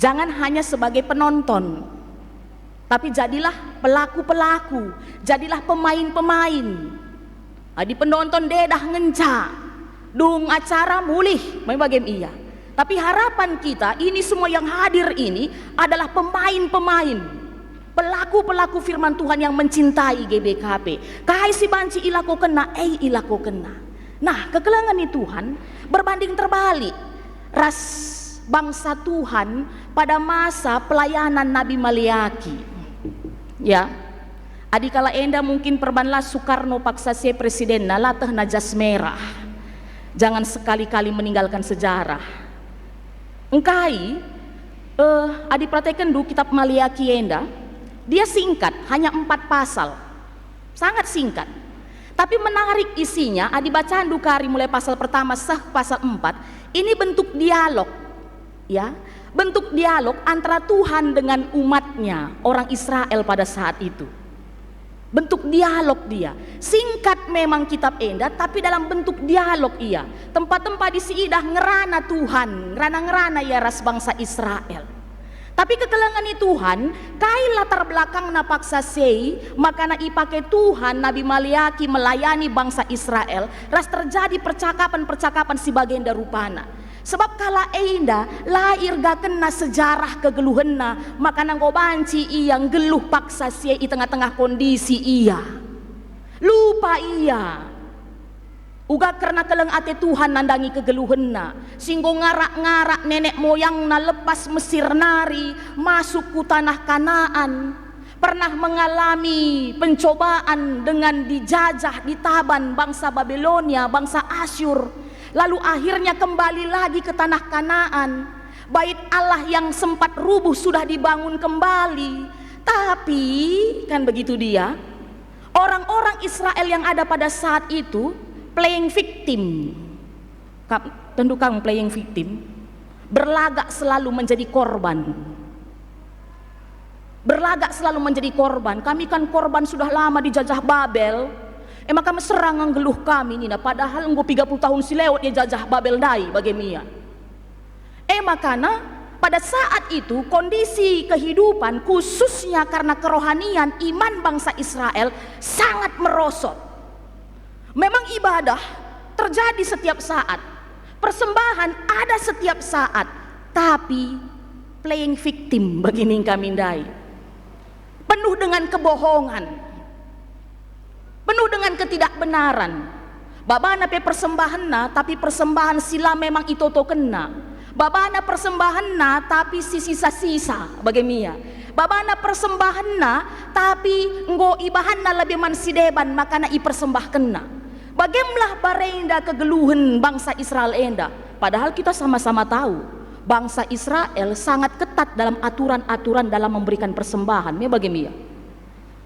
Jangan hanya sebagai penonton, tapi jadilah pelaku-pelaku, jadilah pemain-pemain. Di penonton dedah ngenca, dung acara mulih, bagaimana iya. Tapi harapan kita ini semua yang hadir ini adalah pemain-pemain, pelaku-pelaku firman Tuhan yang mencintai GBKP. Kahai si banci ilako kena, ilako kena. Nah, kekelangan Tuhan berbanding terbalik. Ras bangsa Tuhan pada masa pelayanan Nabi Maliaki. Ya, adikala enda mungkin perbanlah Soekarno paksa se presiden latah najas merah. Jangan sekali-kali meninggalkan sejarah. Engkai adi praktekan du kitab Maliaki enda, dia singkat, hanya 4 pasal, sangat singkat, tapi menarik isinya. Adi bacaan dukari mulai pasal pertama pasal 4, ini bentuk dialog, ya, bentuk dialog antara Tuhan dengan umatnya, orang Israel pada saat itu. Bentuk dialog dia, singkat memang kitab enda, tapi dalam bentuk dialog ia. Tempat-tempat di siidah ngerana Tuhan, ngerana ya ras bangsa Israel. Tapi kekelangan Tuhan, kai latar belakang napaksa sei, maka na ipake Tuhan Nabi Maliaki melayani bangsa Israel, ras terjadi percakapan-percakapan si bagenda rupana. Sebab kala enda lahir gak kena sejarah kegeluhenna, maka nanggo banci iya geluh paksa sie di tengah-tengah kondisi iya. Lupa iya. Uga karena keleng ate Tuhan nandangi kegeluhenna, singgo ngarak-ngarak nenek moyang na lepas Mesir nari masuk ku tanah Kanaan. Pernah mengalami pencobaan dengan dijajah, ditaban bangsa Babilonia, bangsa Asyur. Lalu akhirnya kembali lagi ke tanah Kanaan. Bait Allah yang sempat rubuh sudah dibangun kembali. Tapi kan begitu dia, orang-orang Israel yang ada pada saat itu playing victim. Tentu kamu playing victim, berlagak selalu menjadi korban. Berlagak selalu menjadi korban. Kami kan korban sudah lama dijajah Babel. Maka serang geluh kami Nina, padahal nggo 30 tahun si lewat dia jajah Babel dai bagemia. Makana pada saat itu kondisi kehidupan khususnya karena kerohanian iman bangsa Israel sangat merosot. Memang ibadah terjadi setiap saat, persembahan ada setiap saat, tapi playing victim begini kami dai. Penuh dengan kebohongan, penuh dengan ketidakbenaran. Babana pe persembahan na, tapi persembahan sila memang itu to kena. Babana persembahan na, tapi sisa-sisa bagemia. Babana persembahan na, tapi nggo ibahan na lebih mansideban maka na ipersembahkan na. Bagaimana barenda kegeluhan bangsa Israel enda. Padahal kita sama-sama tahu bangsa Israel sangat ketat dalam aturan-aturan dalam memberikan persembahan. Me bagemia.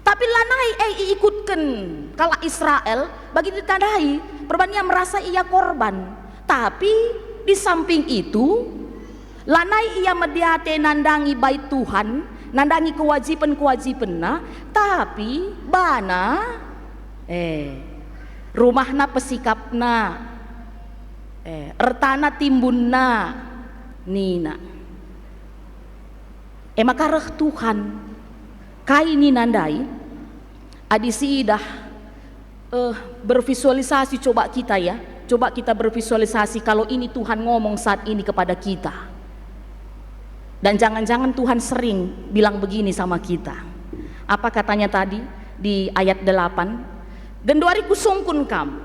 Tapi lanai ikutkan kala Israel bagi ditandai perbandingan merasa ia korban. Tapi di samping itu lanai ia mediate nandangi bait Tuhan, nandangi kewajiban-kewajibanna, tapi bana rumahna pesikapna, ertana timbunna nina. Maka reh Tuhan kai ni nandai adisi idah bervisualisasi. Coba kita ya, coba kita bervisualisasi kalau ini Tuhan ngomong saat ini kepada kita. Dan jangan-jangan Tuhan sering bilang begini sama kita. Apa katanya tadi di ayat 8? Genduari kusungkun kam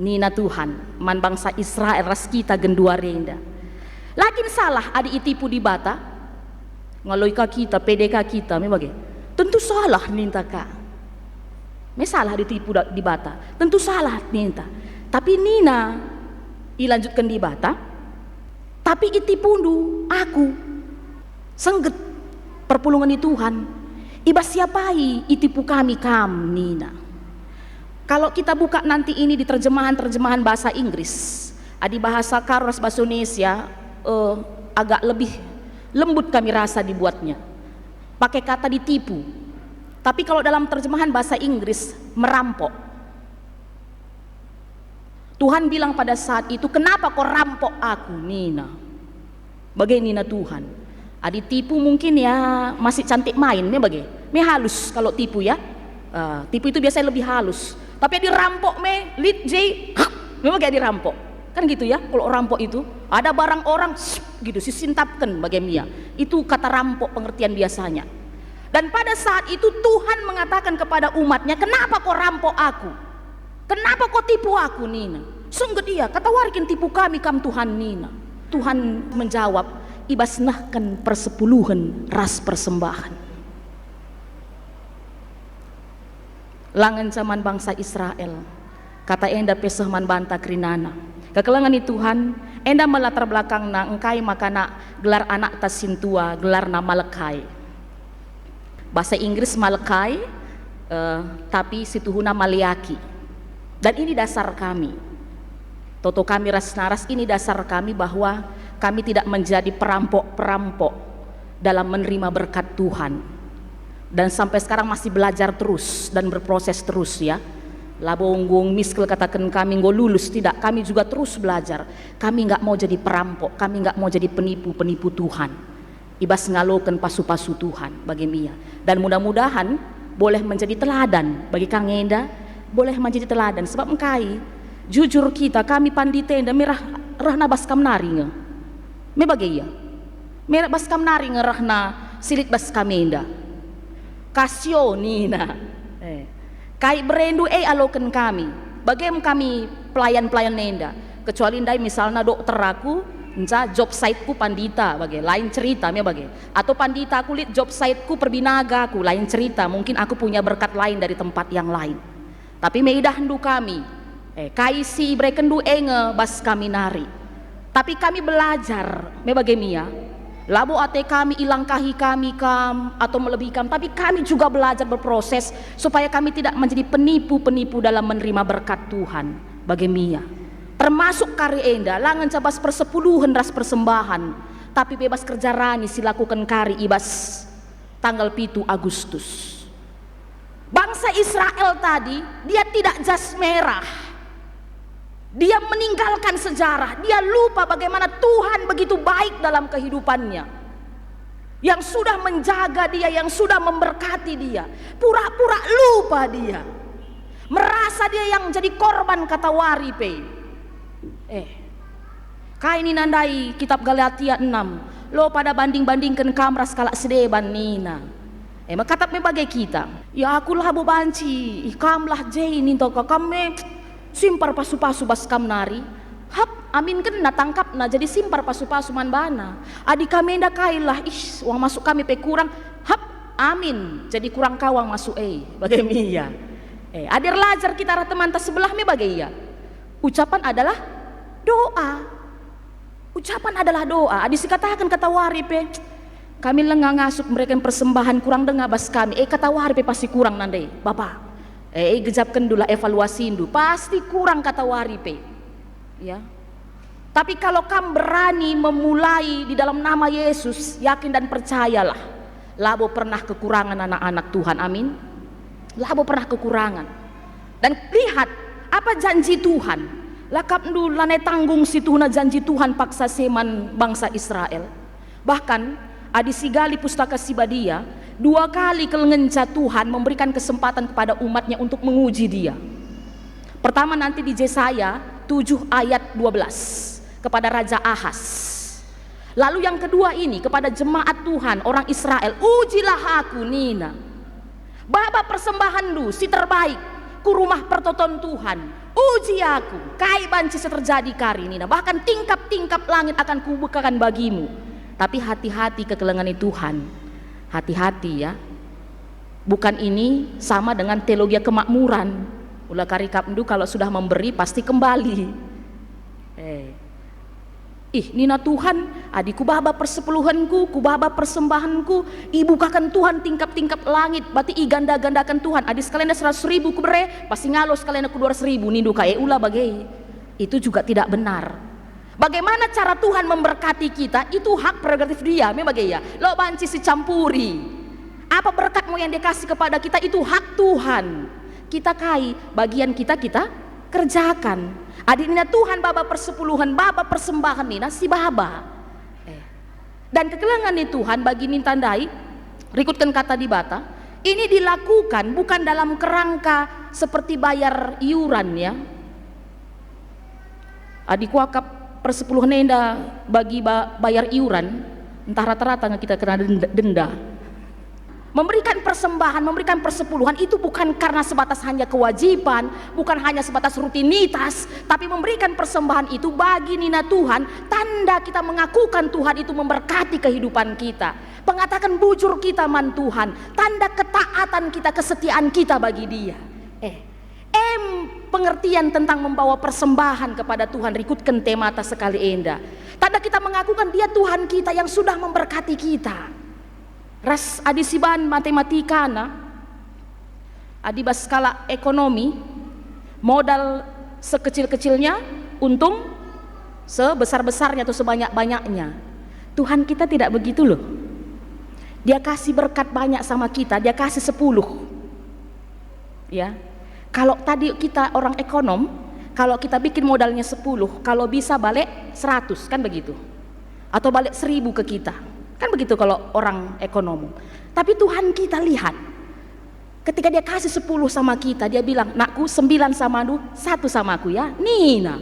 nina Tuhan man bangsa Israel ras kita genduarenda. Lakin salah adi itipu di bata ngaloika kita PDK kita memang tentu salah ninta ka. Me salah ditipu di bata, tentu salah ninta. Tapi Nina ilanjutkan di bata, tapi itipundu aku sengget perpulungan di Tuhan. Iba siapai itipu kami kam Nina. Kalau kita buka nanti ini di terjemahan bahasa Inggris, di bahasa Karos bahasa Indonesia agak lebih lembut kami rasa dibuatnya. Pakai kata ditipu. Tapi kalau dalam terjemahan bahasa Inggris merampok. Tuhan bilang pada saat itu, kenapa kau rampok aku Nina? Bagai Nina Tuhan. Adi tipu mungkin ya masih cantik main, me halus kalau tipu ya. Tipu itu biasanya lebih halus. Tapi dirampok lead J, memang kayak dirampok. Kan gitu ya, kalau rampok itu ada barang orang gitu sisintapkan bagaimana. Itu kata rampok pengertian biasanya. Dan pada saat itu Tuhan mengatakan kepada umatnya, kenapa kau rampok aku? Kenapa kau tipu aku Nina? Sungguh dia, kata warikin tipu kami kam Tuhan Nina. Tuhan menjawab, ibasnahkan persepuluhan ras persembahan. Langan zaman bangsa Israel, kata enda pesehman banta krinana. Kekelangan itu Tuhan, enda melatar belakang na engkai makana gelar anak tasintua, gelar na Malekai. Bahasa Inggris Malekai, tapi situhuna Maliaki. Dan ini dasar kami. Toto kami ras-naras, ini dasar kami bahwa kami tidak menjadi perampok-perampok dalam menerima berkat Tuhan. Dan sampai sekarang masih belajar terus dan berproses terus ya. Labonggung miskel katakan kami nggak lulus, tidak, kami juga terus belajar. Kami nggak mau jadi perampok, kami nggak mau jadi penipu Tuhan. Ibas ngalokan pasu-pasu Tuhan bagi Mia. Dan mudah-mudahan boleh menjadi teladan bagi Kang Enda, boleh menjadi teladan sebab engkai jujur kita kami pandite enda merah rahna baskam naringa. Me bagi ya. Merah baskam naringa rahna silit baskam enda. Kasio Nina, kai berendu alokan kami, bagaimana kami pelayan nenda, kecuali ndai misalnya dokter aku, nca job siteku pandita, lain cerita, atau pandita aku lihat job siteku perbinaga aku, lain cerita, mungkin aku punya berkat lain dari tempat yang lain, tapi meidah ndu kami, kai si brekendu enge bas kami nari, tapi kami belajar, bagaimana? Labo ate kami ilangkahi kami atau melebihi kami, tapi kami juga belajar berproses supaya kami tidak menjadi penipu dalam menerima berkat Tuhan. Bagaimana? Termasuk kari enda langan cabas persepuluhan ras persembahan, tapi bebas kerja rani silakukan kari ibas tanggal 7 Agustus. Bangsa Israel tadi dia tidak jas merah. Dia meninggalkan sejarah, dia lupa bagaimana Tuhan begitu baik dalam kehidupannya, yang sudah menjaga dia, yang sudah memberkati dia. Pura-pura lupa dia, merasa dia yang jadi korban kata waripe. Kaini nandai kitab Galatia 6, lo pada banding-bandingkan kamras kalak sedeban nina. Kata bagai kita, ya akulah bobanci, ikamlah jainin toka kame simpar pasu-pasu bas kam nari, hap amin kena tangkap na jadi simpar pasu-pasu man bana. Adik kami ndak kailah, uang masuk kami pe kurang, hap amin jadi kurang kawang masuk bagaimana? Adir lajar kita teman tas sebelah me bagaimana? Ucapan adalah doa. Ucapan adalah doa. Adik katakan kata waripe, kami lengah ngasup mereka yang persembahan kurang dengar bas kami. Kata waripe pasti kurang nandai, Bapak. Gejapkan dulu evaluasi indu pasti kurang kata waripe ya. Tapi kalau kamu berani memulai di dalam nama Yesus, yakin dan percayalah, labo pernah kekurangan anak-anak Tuhan, amin. Labo pernah kekurangan. Dan lihat apa janji Tuhan, lakap dulu lanai tanggung situna janji Tuhan paksa seman bangsa Israel. Bahkan adi sigali pustaka Sibadia 2 kali kelengenca Tuhan memberikan kesempatan kepada umatnya untuk menguji dia. Pertama nanti di Yesaya 7 ayat 12 kepada Raja Ahas. Lalu yang kedua ini kepada jemaat Tuhan orang Israel, ujilah aku Nina, baba persembahan lu si terbaik ku rumah pertoton Tuhan, uji aku kai banci seterjadi kari Nina, bahkan tingkap-tingkap langit akan kubukakan bagimu. Tapi hati-hati kekelengan Tuhan, hati-hati ya. Bukan ini sama dengan teologi kemakmuran. Ulah karikap ndu kalau sudah memberi pasti kembali. Nina Tuhan, adikku baba persepuluhanku, ku baba persembahanku, ibukakan Tuhan tingkap-tingkap langit, berarti ganda-gandakan Tuhan. Adik sekalian 100.000 ku bere, pasti ngalos sekalian aku 200.000 nindu kae ulah bagai. Itu juga tidak benar. Bagaimana cara Tuhan memberkati kita itu hak prerogatif dia, memang ya. Lo banci si campuri. Apa berkatmu yang dikasih kepada kita itu hak Tuhan. Kita kai, bagian kita kerjakan. Adiknya Tuhan baba persepuluhan, baba persembahan nina si baba. Dan kekelengan di Tuhan bagi nintandai, rikutkan kata di bata, ini dilakukan bukan dalam kerangka seperti bayar iuran ya. Adik wakaf persepuluhan nenda bagi bayar iuran, entah rata-rata kita kena denda. Memberikan persembahan, memberikan persepuluhan itu bukan karena sebatas hanya kewajiban, bukan hanya sebatas rutinitas, tapi memberikan persembahan itu bagi Nina Tuhan, tanda kita mengakukan Tuhan itu memberkati kehidupan kita, mengatakan bujur kita man Tuhan, tanda ketaatan kita, kesetiaan kita bagi Dia. Pengertian tentang membawa persembahan kepada Tuhan, rikutkan tema atas sekali enda. Tanda kita mengakukan Dia Tuhan kita yang sudah memberkati kita. Ras adisiban matematika na adibas skala ekonomi, modal sekecil-kecilnya, untung sebesar-besarnya atau sebanyak-banyaknya. Tuhan kita tidak begitu loh. Dia kasih berkat banyak sama kita, Dia kasih 10 ya. Kalau tadi kita orang ekonom, kalau kita bikin modalnya 10, kalau bisa balik 100, kan begitu, atau balik 1000 ke kita, kan begitu kalau orang ekonom. Tapi Tuhan kita lihat, ketika Dia kasih 10 sama kita, Dia bilang, nakku 9 sama lu, 1 sama aku ya. Nina,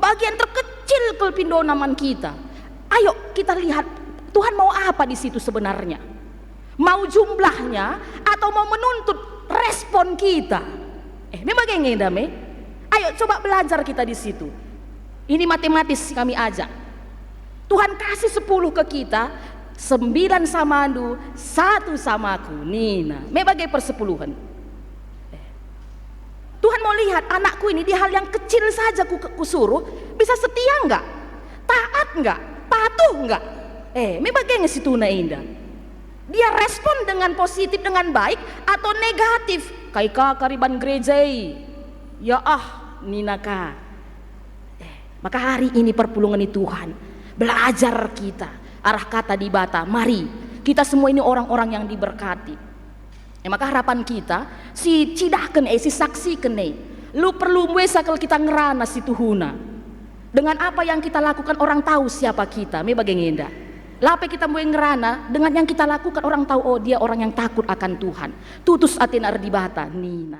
bagian terkecil kelpindo naman kita. Ayo kita lihat Tuhan mau apa di situ sebenarnya. Mau jumlahnya atau mau menuntut respon kita? Memang gengnya dame. Ayo coba belajar kita di situ. Ini matematis kami ajak. Tuhan kasih 10 ke kita, 9 sama andu, 1 sama aku. Nina, mebagai persepuluhan. Tuhan mau lihat anakku ini di hal yang kecil saja ku suruh, bisa setia enggak? Taat enggak? Patuh enggak? Mebagai situ na indah. Dia respon dengan positif, dengan baik atau negatif. Kaika kariban gereja, ya Nina ka. Maka hari ini perpulungan di Tuhan, belajar kita arah kata di bata, mari kita semua ini orang-orang yang diberkati. Maka harapan kita si cidahkan si saksikan lu perlu muesa kalau kita ngerana si Tuhuna. Dengan apa yang kita lakukan orang tahu siapa kita. Me bagengenda. Lape kita mau ngerana dengan yang kita lakukan orang tahu, oh dia orang yang takut akan Tuhan. Tutus atin ardibata Nina.